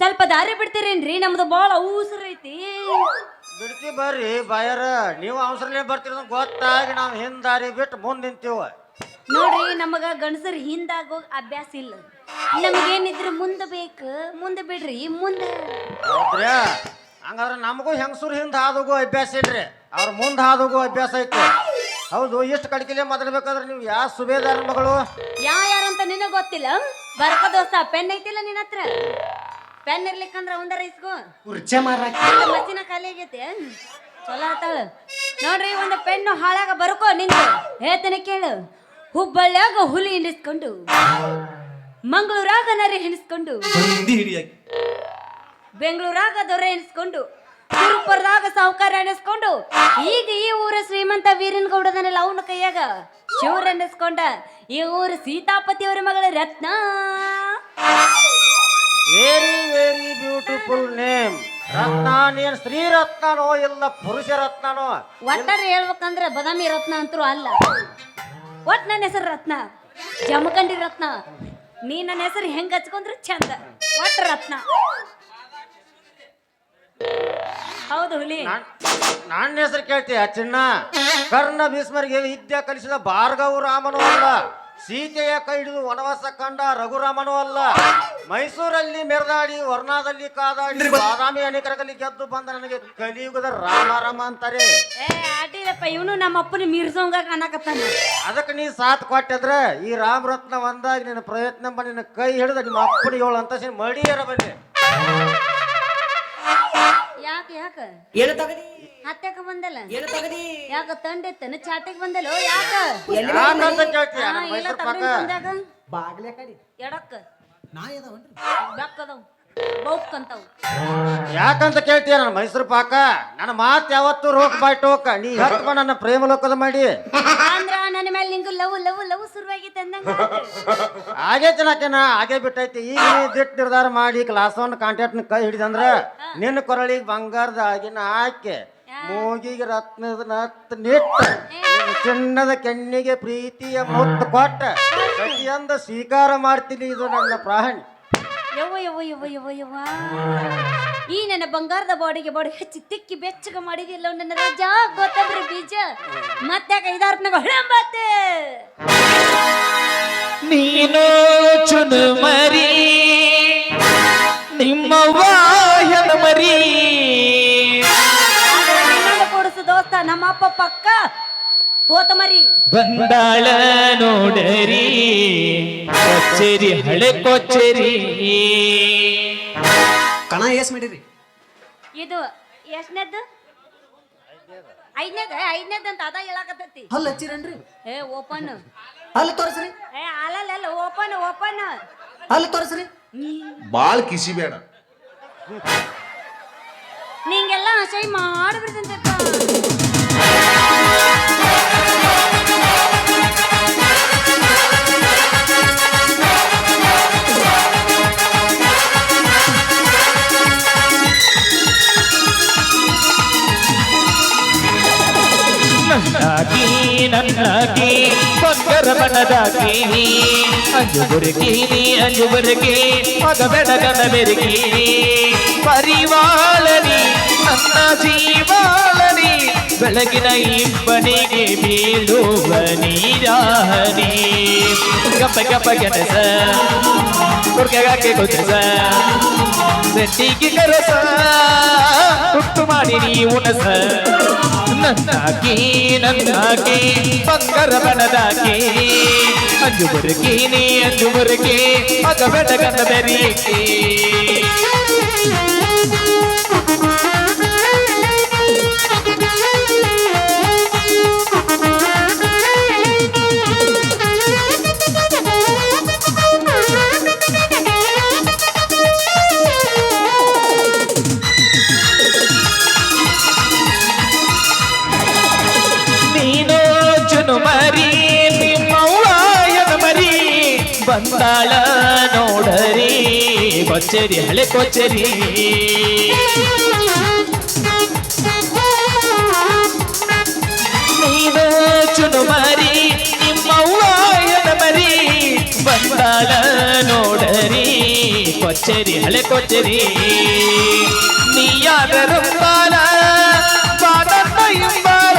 ಸ್ವಲ್ಪ ದಾರಿ ಬಿಡ್ತೀರೇನ್ರಿ ನಮ್ದು ಬಾಳ ಅವಸರ ಐತಿ ಬಿಡ್ತಿ ಬರ್ರಿ ಬಾಯರ ನೀವು ಅವಸರಲೇ ಬರ್ತೀರ ಗೊತ್ತಾಗಿ ನಾವು ಹಿಂದಾರಿ ಬಿಟ್ಟು ಮುಂದೆ ನಿಂತೀವ ನೋಡ್ರಿ ನಮಗ ಗಂಡಸರ್ ಹಿಂದಾಗೋ ಅಭ್ಯಾಸ ಇಲ್ಲ ನಮಗೇನಿದ್ರು ಮುಂದೆ ಬೇಕು ಮುಂದೆ ಬಿಡ್ರಿ ಮುಂದೆ ಹೌದ್ರಿ ಹಂಗಾದ್ರೆ ನಮಗೂ ಹೆಂಗಸರು ಹಿಂದೆ ಹಾದೋಗೋ ಅಭ್ಯಾಸ ಇಲ್ರಿ ಅವ್ರ ಮುಂದೆ ಹಾದೋಗೋ ಅಭ್ಯಾಸ ಐತಿ ಹೌದು ಎಷ್ಟು ಕಡಿಕೆಲೆ ಮಾತಾಡ್ಬೇಕಾದ್ರೆ ನೀವು ಯಾವ ಸುಬೇದಾರ ಮಗಳು ಯಾರಂತ ನಿನಗ್ ಗೊತ್ತಿಲ್ಲ ಬರ್ಕ ದೋಸ್ತ ಪೆನ್ ಐತಿಲ್ಲ ನಿನ್ನ ಹತ್ರ ಪೆನ್ ಇರ್ಲಿಕ್ಕಂದ್ರ ಒಂದರ ಇಸ್ಕೋ ಕುರ್ಚೆ ಮಾರಾಕ ಮಸಿನ ಖಾಲಿ ಆಗೈತೆ ಚಲೋ ಆತಾಳ ನೋಡ್ರಿ ಒಂದು ಪೆನ್ನು ಹಾಳಾಗ ಬರ್ಕೋ ನಿಂತು ಹೇಳ್ತಾನೆ ಕೇಳು ಹುಬ್ಬಳ್ಳ್ಯಾಗ ಹುಲಿ ಎಣಿಸ್ಕೊಂಡು ಮಂಗಳೂರಾಗ ನರಿ ಎಣಿಸ್ಕೊಂಡು ಬೆಂಗಳೂರಾಗ ದೊರೆ ಎಣಿಸ್ಕೊಂಡು ತಿರುಪುರದಾಗ ಸಾಹುಕಾರ ಎಣಿಸ್ಕೊಂಡು ಈಗ ಈ ಊರ ಶ್ರೀಮಂತ ವೀರನ್ ಗೌಡದನೆಲ್ಲ ಅವನ ಕೈಯಾಗ ಶಿವರ್ ಎಣಿಸ್ಕೊಂಡ ಈ ಊರು ಸೀತಾಪತಿ ಅವರ ಮಗಳ ರತ್ನ ವೆರಿ ವೆರಿ ಬ್ಯೂಟಿಫುಲ್ ನೇಮ್ ರತ್ನ ನೀನ್ ಸ್ತ್ರೀ ರತ್ನನೋ ಇಲ್ಲ ಪುರುಷ ರತ್ನನೋ ಒಟ್ಟಾರೆ ಹೇಳ್ಬೇಕಂದ್ರೆ ಬದಾಮಿ ರತ್ನ ಅಂತರೂ ಅಲ್ಲ ಒಟ್ ನನ್ನ ಹೆಸರು ರತ್ನ ಜಮಖಂಡಿ ರತ್ನ ನೀ ನನ್ನ ಹೆಸರು ಹೆಂಗ್ ಹಚ್ಕೊಂಡ್ರೆ ಚಂದ ಒಟ್ ರತ್ನ ಹೌದು ಹುಲಿ ನನ್ನ ಹೆಸರು ಕೇಳ್ತೀಯ ಚಿನ್ನ ಕರ್ಣ ಭೀಷ್ಮರಿಗೆ ವಿದ್ಯೆ ಕಲಿಸಿದ ಭಾರ್ಗವ ರಾಮನೂ ಅಲ್ಲ ಸೀತೆಯ ಕೈ ಹಿಡಿದು ವನವಾಸ ಕಂಡ ರಘುರಾಮನೂ ಅಲ್ಲ ಮೈಸೂರಲ್ಲಿ ಮೆರೆದಾಡಿ ವರ್ಣಾದಲ್ಲಿ ಕಾದಾಡಿ ಬಾದಾಮಿ ಅನೇಕರಲ್ಲಿ ಗೆದ್ದು ಬಂದ ನನಗೆ ಕಲಿಯುಗದ ರಾಮ ಅಂತಾರೆ ಏ ಆಟಿಲಪ್ಪ ಇವನು ನಮ್ಮ ಅಪ್ಪನ ಮೀರ್ಸೋಂಗ ಕಾಣಕತ್ತಾನ ಅದಕ್ಕೆ ನೀ ಸಾಥ್ ಕೊಟ್ಟಿದ್ರೆ ಈ ರಾಮ ರತ್ನ ಒಂದಾಗಿ ನಿನ್ನ ಪ್ರಯತ್ನ ನಿನ್ನ ಕೈ ಹಿಡಿದ ನಿಮ್ಮ ಅಪ್ಪನ ಏಳು ಅಂತ ಮಡಿಯರ ಬನ್ನಿ ಯಾಕೆ ಯಾಕ ಏನು ತಗದಿ ಹತ್ತಕ ಬಂದಲ್ಲ ಏನು ತಗದಿ ಯಾಕ ತಂಡಿತ್ತನ ಚಾಟಕ್ ಬಂದಲ್ಲ ಯಾಕ ಯಾಕಂತ ಕೇಳ್ತೀಯ ಹಾ, ನಮ್ಮ ಇಲ್ಲ ಮೈಸೂರು ತಗೊಂಡ್ ಪಕ್ಕ ಬಂದಾಗ ಬಾಗ್ಲೆ ಕಡಿ ಎಡಕ್ಕ ನಾ ಎದವನ್ರಿ ಬೆಕ್ಕದವ್ ಬೌಕ್ಕಂತಾವ್ ಯಾಕಂತ ಕೇಳ್ತೀಯ ನನ್ನ ಮೈಸೂರು ಪಾಕ ನನ್ನ ಮಾತು ಯಾವತ್ತು ರೋಕ್ ಬಾಯ್ ಟೋಕ ನೀ ಹತ್ಮ ನನ್ನ ಪ್ರೇಮ ಲೋಕದ ಮಾಡಿ ಅಂದ್ರ ನನ್ನ ಮೇಲೆ ನಿಂಗು ಲವ್ ಲವ್ ಲವ್ ಶುರುವಾಗಿತ್ತು ಅಂದಂಗ ಹಾಗೆ ಜನಕೆನ ಹಾಗೆ ಬಿಟ್ಟೈತಿ ಈಗ ನೀ ದಿಟ್ಟು ನಿರ್ಧಾರ ಮಾಡಿ ಕ್ಲಾಸ್ ಒನ್ ಕಾಂಟ್ಯಾಕ್ಟ್ ಕೈ ಹಿಡಿದಂದ್ರ ನಿನ್ನ ಕೊರಳಿಗೆ ಬಂಗಾರದ ಆಗಿನ ಹಾಕಿ ಮೂಗಿಗೆ ರತ್ನದ ನತ್ ನಿಟ್ಟ ನಿನ್ನ ಚಿನ್ನದ ಕೆನ್ನಿಗೆ ಪ್ರೀತಿಯ ಮುತ್ತು ಕೊಟ್ಟ ಪ್ರತಿಯೊಂದು ಸ್ವೀಕಾರ ಮಾಡ್ತೀನಿ ಇದು ನನ್ನ ಪ್ರಾಣಿ ಯವ್ವ ಯವ್ವ ಯವ್ವ ಯವ್ವ ಯವ್ವ ಈ ನನ್ನ ಬಂಗಾರದ ಬಾಡಿಗೆ ಬಾಡಿ ಹೆಚ್ಚಿ ತಿಕ್ಕಿ ಬೆಚ್ಚಗ ಮಾಡಿದಿಲ್ಲ ನನ್ನ ರಾಜ ಗೊತ್ತಂದ್ರೆ ಬೀಜ ಮತ್ತೆ ಐದಾರ್ಪನಾಗ ಹೊಳಂಬತ್ತೆ ನೀನು ಚುನು ಮರಿ ನಿಮ್ಮವ್ವ ಹೆಣ್ಣು ಮರಿ ಕೊಡಿಸು ದೋಸ್ತ ನಮ್ಮ ಅಪ್ಪ ಪಕ್ಕ ಹೋತ ಮರಿ ಬಂದಾಳ ನೋಡರಿ ಕೊಚ್ಚೇರಿ ಹಳೆ ಕೊಚ್ಚೇರಿ ಕಣ ಎಸ್ ಮಾಡಿರಿ ಇದು ಎಷ್ಟನೇದ್ದು ಐದನೇದ್ದು ಅಂತ ಅದ ಹೇಳಾಕತ್ತೈತಿ ಹಲ್ ಹಚ್ಚಿರನ್ರಿ ಏ ಓಪನ್ ಹಲ್ ತೋರಿಸ್ರಿ ಏ ಅಲ್ಲ ಓಪನ್ ಓಪನ್ ಹಲ್ ತೋರಿಸ್ರಿ ಬಾಳ್ ಕಿಸಿ ಬೇಡ ನಿಂಗೆಲ್ಲ ಅಸಹ್ಯ ಮಾಡಿಬಿಡ್ತಂತ ನನ್ನಾಗಿ ಬಂಗರ ಬಣ್ಣದಾಗಿ ಅಂಜುಬುರುಗಿ ಮಗ ಬೆಡಗನ ಬೆರಗಿ ಪರಿವಾಳನಿ ನನ್ನ ಜೀವಾಳನಿ ಬೆಳಗಿನ ಇಬ್ಬನಿಗೆ ಬೀಳುವ ನೀರಾಹನಿ ಗಪ್ಪ ಗಪ್ಪ ಗೆಣಸ ಕುರ್ಕೆಗಾಕೆ ಗೊತ್ತಸ ಸೆಟ್ಟಿಗೆ ಕರಸ ಹುಟ್ಟು ಮಾಡಿ ನೀ ಉಣಸ ನನ್ನಾಗಿ ಬಂಗಾರ ಬಣದಾಗಿ ಅಂಜುಬುರುಗಿ ಮಗ ಬೆಡಗನ ಬೆರಗಿ ಬಂದಾಳ ನೋಡರಿ ಕೊಚ್ಚೇರಿ ಹಳೆ ಕೊಚ್ಚೇರಿ ನೀನು ಚುನು ಮರಿ ನಿಮ್ಮವ್ವ ಮರಿ ಬಂದಾಳ ನೋಡರಿ ಕೊಚ್ಚರಿ ಹಳೆ ಕೊಚ್ಚರಿ ನೀಯಾದರಂಬಾಲ ಬಾಡನ್ನ ಇಂಬಾಲ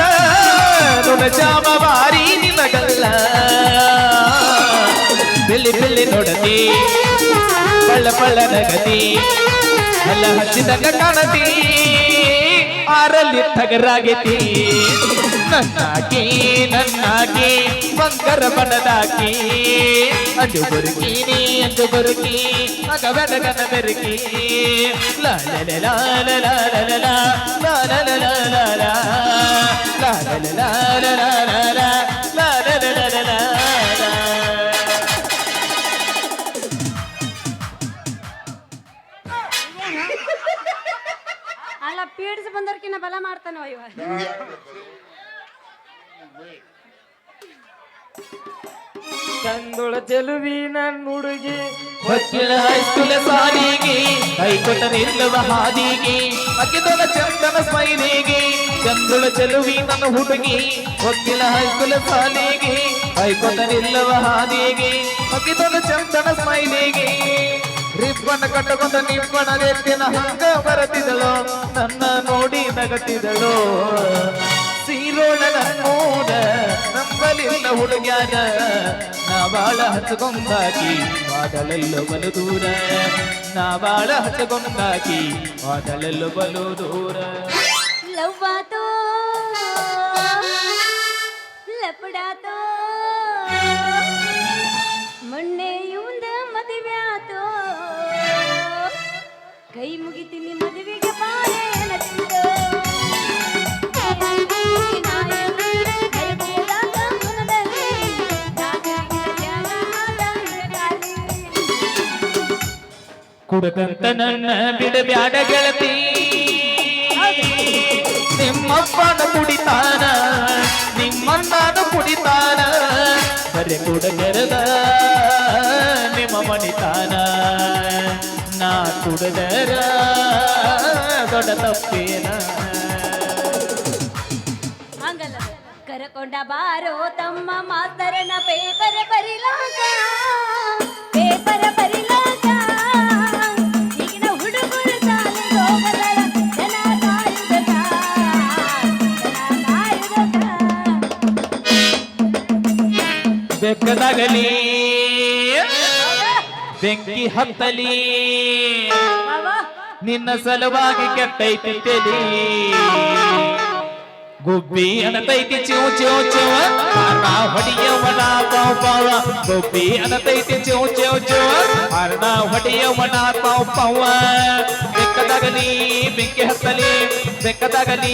ನುಣ ಜಾಮವಾರಿ ನಿಮಗಲ್ಲ ಬೆಳ್ಳಿ ಬೆಳ್ಳಿ ನೋಡತಿ ಪಳ್ಳ ಪಳ್ಳ ನಗತಿ ಎಲ್ಲ ಹಚ್ಚಿದಂಗ ಕಾಣತಿ ಆರಲ್ಲಿ ತಗರಾಗೈತಿ ನನ್ನಾಗಿ ಬಂಗರ ಬಣದಾಕಿ ಅಂದು ಬರುಕೀನಿ ಅಂದು ಬರುಕಿ ಮಗ ಬೆಡಗನ ಬೆರುಕಿ ಲಾಲ ಲಾಲ ಲಾಲ ಲಾಲ ಲಾಲ ಅಲ್ಲ ಪೀಡಿಸಿ ಬಂದವ್ರಕಿನ್ನ ಬಲ ಮಾಡ್ತಾನೋ ಇವ ಚಂದುಳ ಚೆಲುವಿ ನನ್ನ ಹುಡುಗಿ ವಕೀಲ ಹೈಸ್ಕೂಲ ಸಾಲಿಗೆ ಕೈಕೊಟ್ಟ ನಿಲ್ಲವ ಹಾದಿಗೆ ಅಕ್ಕಿದೊಳ ಚಂದನ ಸ್ಮೈಲಿಗೆ ಚಂದುಳ ಚೆಲುವಿ ನನ್ನ ಹುಡುಗಿ ವಕೀಲ ಹೈಸ್ಕೂಲ ಸಾಲಿಗೆ ಕೈಕೊಟ್ಟ ನಿಲ್ಲವ ಹಾದಿಗೆ ಅಕ್ಕಿದೊಳ ಚಂದನ ಸ್ಮೈಲಿಗೆ ರಿಬ್ಬನ್ ಕಟ್ಟಕೊಂಡ ನಿಬ್ಬಣ ಎತ್ತಿನ ಹಂಗ ಬರತಿದಳು ನನ್ನ ನೋಡಿ ನಗತಿದಳು ಸೀರೋಳ ನನ್ನೋಡ ನಂಬಲಿಲ್ಲ ಹುಡುಗ್ಯಾನ ನಾ ಬಾಳ ಹಚ್ಚಕೊಂಡಾಕಿ ವಾದಲೆಲ್ಲ ಬಲು ದೂರ ನಾ ಬಾಳ ಹಚ್ಚಕೊಂಡಾಕಿ ವಾದಲೆಲ್ಲ ಬಲು ದೂರ ಲವ್ವಾತೋ ಲಪಡಾತೋ ಮೊನ್ನೆ ಇವಂದ ಮದುವೆ ಆತೋ ಕೈ ಮುಗಿತೀನಿ ಮದುವೆಗೆ ಬಾಳೆ ತಿಂದು ಕುಡಕಂತ ನನ್ನ ಬಿಡಬ್ಯಾಡ ಗೆಳತಿ ನಿಮ್ಮಪ್ಪನ ಕುಡಿತಾನ ನಿಮ್ಮಣ್ಣನ ಕುಡಿತಾನ ಬರೆ ಕುಡಗರದ ನಿಮ್ಮ ಮಣಿತಾನ ನಾ ಕುಡದರ ದೊಡ್ಡ ತಪ್ಪೇನ ಹಂಗಲ್ಲ ಕರಕೊಂಡ ಬಾರೋ ತಮ್ಮ ಮಾಸ್ತರನ ಪೇಪರ್ ಬರಿಲಾಕ ಪೇಪರ್ ಬರಿಲಾಕ ಈಗಿನ ಹುಡುಗರು ಶಾಲೆಗೆ ಹೋಗದರ ಜನ ಕಾಯುವುದಕ್ಕ ಬೆಕ್ಕದಾಗಲಿ ಬೆಂಕಿ ಹತ್ತಲಿ ನಿನ್ನ ಸಲುವಾಗಿ ಕೆಟ್ಟೈತಿ ತಲಿ ಗುಬ್ಬಿ ಅನತೈತಿ ಚಿವ್ ಚಿವ್ ಚಿವ ಹರ್ಣ ಹೊಡಿಯವನ ಪಾವ್ ಪಾವ ಗುಬ್ಬಿ ಅನತೈತಿ ಚಿವ್ ಚಿವ್ ಚಿವ ಹರ್ಣ ಹೊಡಿಯವನ ಪಾವ್ ಪಾವ ಬೆಕ್ಕದಾಗಲಿ ಬೆಂಕಿ ಹತ್ತಲಿ ಬೆಕ್ಕದಾಗಲಿ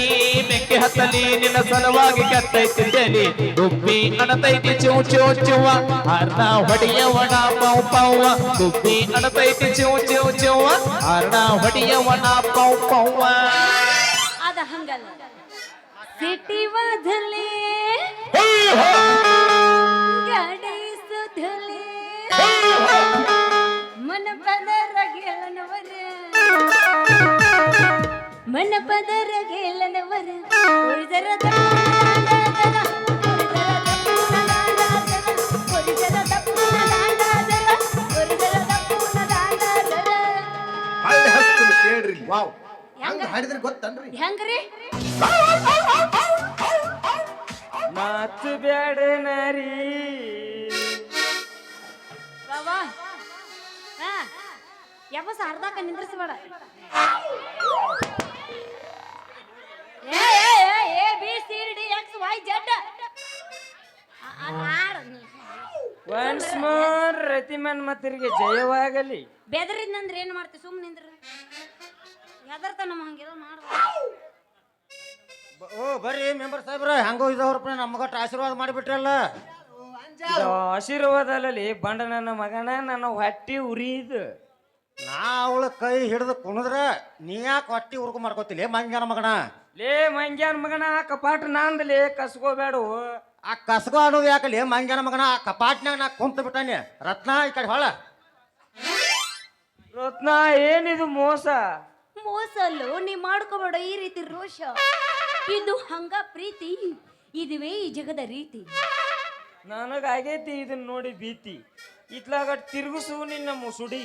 ಬೆಂಕಿ ಹತ್ತಲಿ ನಿನ್ನ ಸಲುವಾಗಿ ಕೆಟ್ಟೈತಿ ತಲಿ ಗುಬ್ಬಿ ಅನತೈತಿ ಚಿವ್ ಚಿವ್ ಚಿವ ಹರ್ಣ ಹೊಡಿಯವನ ಪಾವ್ ಪಾವ ಗುಬ್ಬಿ ಅನತೈತಿ ಚಿವ್ ಚಿವ್ ಚಿವ ಹರ್ಣ ಹೊಡಿಯವನ ಪಾವ್ ಪಾವ ಅದ ಹಂಗಲ್ಲ ಸಿಟಿ ವಾದಲೆ ಗಾಡಿ ಸುಧಲೆ ಮನಪದರ ಗೆಳನವರ ಮನಪದರ ಗೆಳನವರ ಉಳಿದರ ಹಳ್ಳಿ ಹಸ್ತು ಕೇಳ್ರಿ ವಾವ್ ಹಂಗ ಹಾಡಿದ್ರೆ ಗೊತ್ತನ್ರಿ ಹೆಂಗ್ರಿ ಮಾತು ಬ್ಯಾಡ ನರಿ ಬಾಬಾ ಹಾ ಯಾವಸ ಅರ್ಧಕ್ಕ ನಿಂದ್ರಿಸಬೇಡ A B C D X Y Z once more ರತಿಮನ್ ಮತ್ತರಿಗೆ ಜಯವಾಗಲಿ ಬೆದರಿದ್ನಂದ್ರೆ ಏನ್ ಮಾಡ್ತಿ ಸುಮ್ಮನೆ ನಿಂದ್ರ ಹೆದರ್ತ ನಮ್ಮ ಹಂಗೆಲ್ಲ ಮಾಡ್ಬ ಓ ಬರ್ರಿ ಮೆಂಬರ್ ಸಾಹೇಬ್ರ ಹಂಗೋ ಇದಾವ್ರಪ್ಪ ನಮ್ಗಟ್ಟು ಆಶೀರ್ವಾದ ಮಾಡಿಬಿಟ್ರಲ್ಲ ಇದು ಆಶೀರ್ವಾದ ಅಲ್ಲಲ್ಲಿ ಬಂಡ ನನ್ನ ಮಗನ ನನ್ನ ಹೊಟ್ಟಿ ಉರಿದು ನಾ ಅವಳ ಕೈ ಹಿಡಿದು ಕುಣಿದ್ರ ನೀ ಯಾಕೆ ಹೊಟ್ಟಿ ಉರ್ಕು ಮಾಡ್ಕೋತಿಲ್ಲ ಮಂಗ್ಯಾನ ಮಗನ ಲೇ ಮಂಗ್ಯಾನ ಮಗನ ಕಪಾಟ ನಾಂದಲೇ ಕಸ್ಕೋಬೇಡು ಆ ಕಸಗೋ ಅನ್ನೋದು ಯಾಕಲ್ಲಿ ಮಂಗ್ಯಾನ ಮಗನ ಆ ಕಪಾಟ್ನಾಗ ನಾ ಕುಂತ ಬಿಟ್ಟಾನೆ ರತ್ನ ಈ ಕಡೆ ಹೊಳ ರತ್ನ ಏನಿದು ಮೋಸ ಮೋಸಲ್ಲು ನೀ ಮಾಡ್ಕೋಬೇಡ ಈ ರೀತಿ ರೋಷ ಇದು ಹಂಗ ಪ್ರೀತಿ ಇದುವೇ ಈ ಜಗದ ರೀತಿ ನನಗಾಗೈತಿ ಇದನ್ನ ನೋಡಿ ಭೀತಿ ಇತ್ಲಾಗ ತಿರುಗಿಸು ನಿನ್ನ ಮುಸುಡಿ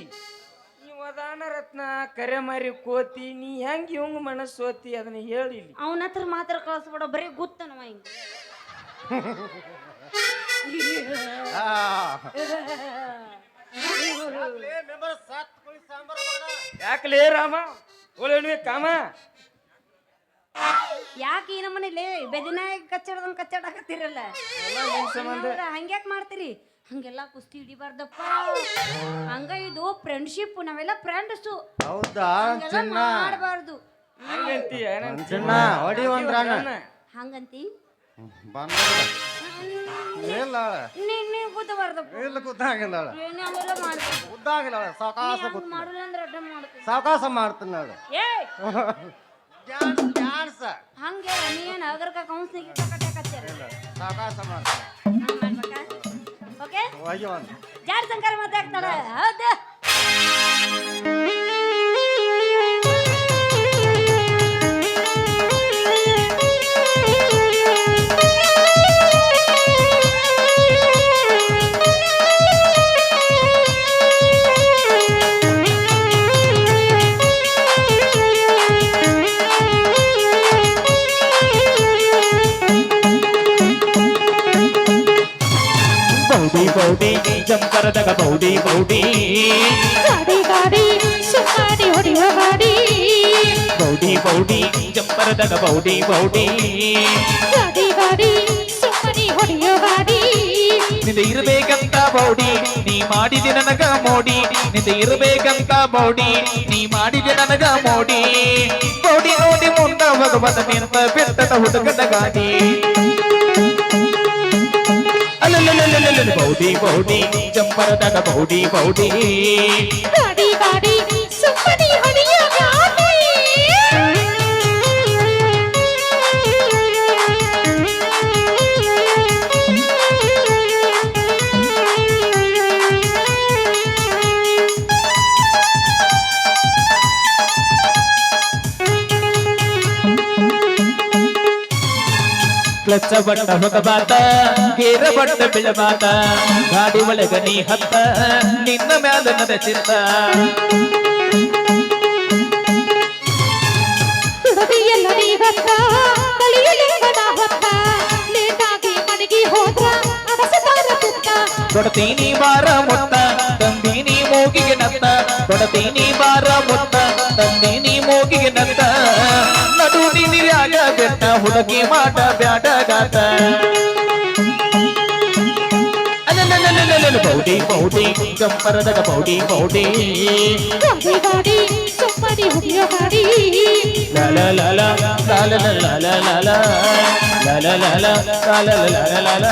ಇವದಾನ ರತ್ನ ಕರೆ ಮಾರಿ ಕೋತಿ ನೀ ಹೆಂಗ್ ಇವಂಗ ಮನಸ್ಸು ಸೋತಿ ಅದನ್ನ ಹೇಳಿ ಇಲ್ಲಿ. ಅವನ ಹತ್ರ ಮಾತ್ರ ಕಳಿಸ್ಬಿಡ ಬರೀ ಗೊತ್ತನವ ಹಿಂಗ ಯಾಕಲೇ ರಾಮ ಒಳ್ಳೆ ಕಾಮ ಯಾಕೆ ಈ ನಮ್ಮನೇಲಿ ಬೆದಿನಾಯ ಕಚ್ಚಡದಂಗ್ ಕಚ್ಚಾಡಕತ್ತೀರಲ್ಲ ಹಂಗ್ಯಾಕ್ ಮಾಡ್ತೀರಿ? ಹಂಗೆಲ್ಲ ಕುಸ್ತಿ ಹಿಡಿಬಾರ್ದಪ್ಪ. ಹಂಗ ಇದು ಫ್ರೆಂಡ್ಶಿಪ್, ನಾವೆಲ್ಲ ಫ್ರೆಂಡ್ಸ್. ಹೌದಾ ಚಿನ್ನ ಮಾಡಬಾರ್ದು. ಹಂಗಂತೀಯ ಚಿನ್ನ ಹೊಡಿ ಒಂದ್ರಾನ ಹಂಗಂತಿ ಬಂದ ಇಲ್ಲ ನೀ ಕೂತಬಾರ್ದಪ್ಪ. ಇಲ್ಲ ಕೂತಾಗಿಲ್ಲ ನಾವೆಲ್ಲ ಮಾಡ್ಬೇಕು. ಉದ್ದಾಗಿಲ್ಲ ಸಾವಕಾಶ ಮಾಡಲ್ಲ ಅಂದ್ರೆ ಅಡ್ಡ ಮಾಡ್ತೀವಿ. ಸಾವಕಾಶ ಮಾಡ್ತೀನಿ ನಾನು ಏ ಡ್ಯಾನ್ಸ್ ಹಂಗೆ ನೀನ್ ಅಗರ್ಕ ಕೌನ್ಸ್ನಿಗೆ ಕಟ್ಟಾಕತ್ತೀರ. ಸಾವಕಾಶ ಮಾಡ್ತೀನಿ ಹಂಗ್ ಮಾಡ್ಬೇಕಾ? ಓಕೆ ಹೋಗಿ ಒಂದು ಜಾರ್ ಸಂಕಾರ ಮಾತಾಡ್ತಾಳ. ಹೌದಾ? ಬೌಡಿ ಜಂಪರದಾಗ ಬೌಡಿ ಗಾಡಿ ಗಾಡಿ ಸುತ್ತಾಡಿ ಹೊಡೆಯುವ ಗಾಡಿ ಬೌಡಿ ಜಂಪರದಾಗ ಬೌಡಿ ಗಾಡಿ ಗಾಡಿ ಸುಮ್ಮನೆ ಹೊಡೆಯುವ ಗಾಡಿ ನಿಂದ ಇರಬೇಕಂತ ಬೌಡಿ ನೀ ಮಾಡಿದೆ ನನಗ ಮೋಡಿ ನಿಂದ ಇರಬೇಕಂತ ಬೌಡಿ ನೀ ಮಾಡಿದೆ ನನಗ ಮೋಡಿ ಬೌಡಿ ನೋಡಿ ಮುಂದ ಭಗವತ ನಿಂತ ಬೆಟ್ಟದ ಹುಡುಗದ ಗಾಡಿ ಅಲ್ಲಲ್ಲಲ್ಲಲ್ಲಲ್ಲ ಬೌಡಿ ಜಂಪರದಾಗ ಬೌಡಿ ಗಾಡಿ ಗಾಡಿ ಸುಮ್ಮನೆ ಹೊಡೆಯುವ ಗಾಡಿ ಕ್ಲಚ್ಚ ಬಟ್ಟ ಹೊಗಬಾತ ಗೇರ ಬಟ್ಟ ಬಿಳಬಾತ ಗಾಡಿ ಒಳಗ ನೀ ಹತ್ತ ನಿನ್ನ ಮ್ಯಾಲ ನದ ಚಿತ್ತ ಹುಡುಗಿಯಲ್ಲ ನೀ ಹೊತ್ತ ಕಳಿಯಲಿಂಗನ ಹೊತ್ತ ಲೇಟಾಗಿ ಮನೆಗೆ ಹೋದ್ರ ಅಗಸದಾರ ತುತ್ತ ಕೊಡ್ತೀನಿ ಬಾರ ಮೊತ್ತ ತಂದೀನಿ ಮೂಗಿಗೆ ನತ್ತ ಕೊಡ್ತೀನಿ ಬಾರ ಮೊತ್ತ ತಂದೀನಿ ಮೂಗಿಗೆ ನತ್ತ ನಡು ನೀರ್ಯಾಗ ಬೆಟ್ಟ ಹುಡುಗಿ ಮಾಟ ಬ್ಯಾಡ ಗಾತ ಬೌಡಿ ಜಂಪರದಾಗ ಬೌಡಿ ಗಾಡಿ ಗಾಡಿ ಸುಮ್ಮನೆ ಹೊಡೆಯುವ ಗಾಡಿ ಲಾಲ ಲಾಲ ಲಾಲ ಲಾಲ ಲಾಲ ಲಾಲ ಲಾಲ ಲಾಲ ಲಾಲ ಲಾಲ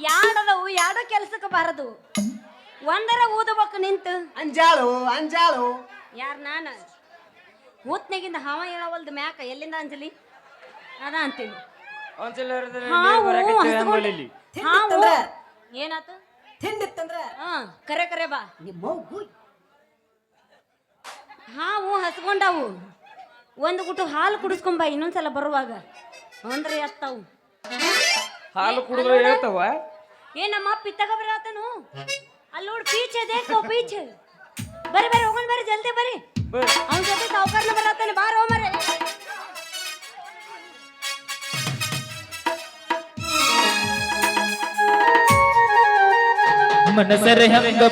ಯಾಡದವು ಯಾಡೋ ಕೆಲ್ಸಕ್ಕೆ ಬಾರದು. ಒಂದರ ಊದಬೇಕು ನಿಂತು. ಅಂಜಾಳು ಯಾರ್ ನಾನ ಊತ್ನಾಗಿಂದ ಹಾವ ಹೇಳವಲ್ದು ಮ್ಯಾಕ ಎಲ್ಲಿಂದ ಅಂಜಲಿ ಅದ ಅಂತೀನಿ. ಏನಾತು ತಿಂದಿತ್ತಂದ್ರ ಕರೆ ಬಾ. ನಿಮ್ಮ ಹಾವು ಹಸ್ಕೊಂಡಾವು. ಒಂದು ಗುಟ್ಟು ಹಾಲು ಕುಡಿಸ್ಕೊಂಬ ಇನ್ನೊಂದ್ಸಲ ಬರುವಾಗ ಅಂದ್ರೆ ಎತ್ತಾವು. ಹಾಲು ಕುಡಿದ್ರೆ ಹೇಳ್ತಾವ. ಏ ನಮ್ಮ ಅಪ್ಪ ಇತ್ತಾಗ ಬರತನು ಅಲ್ಲಿ ನೋಡಿ ಪೀಚ್ ದೇಖೋ ಪೀಚ್. ಬರ್ರಿ ಹೋಗೋಣ ಬರ್ರಿ ಜಲ್ದಿ ಬರ್ರಿ. ಅವನ ಜೊತೆ ಸಾವುಕಾರನ ಬರತಾನೆ ಬಾರೋ ಮರೆ. ಮನಸರ ಹೆಂಗ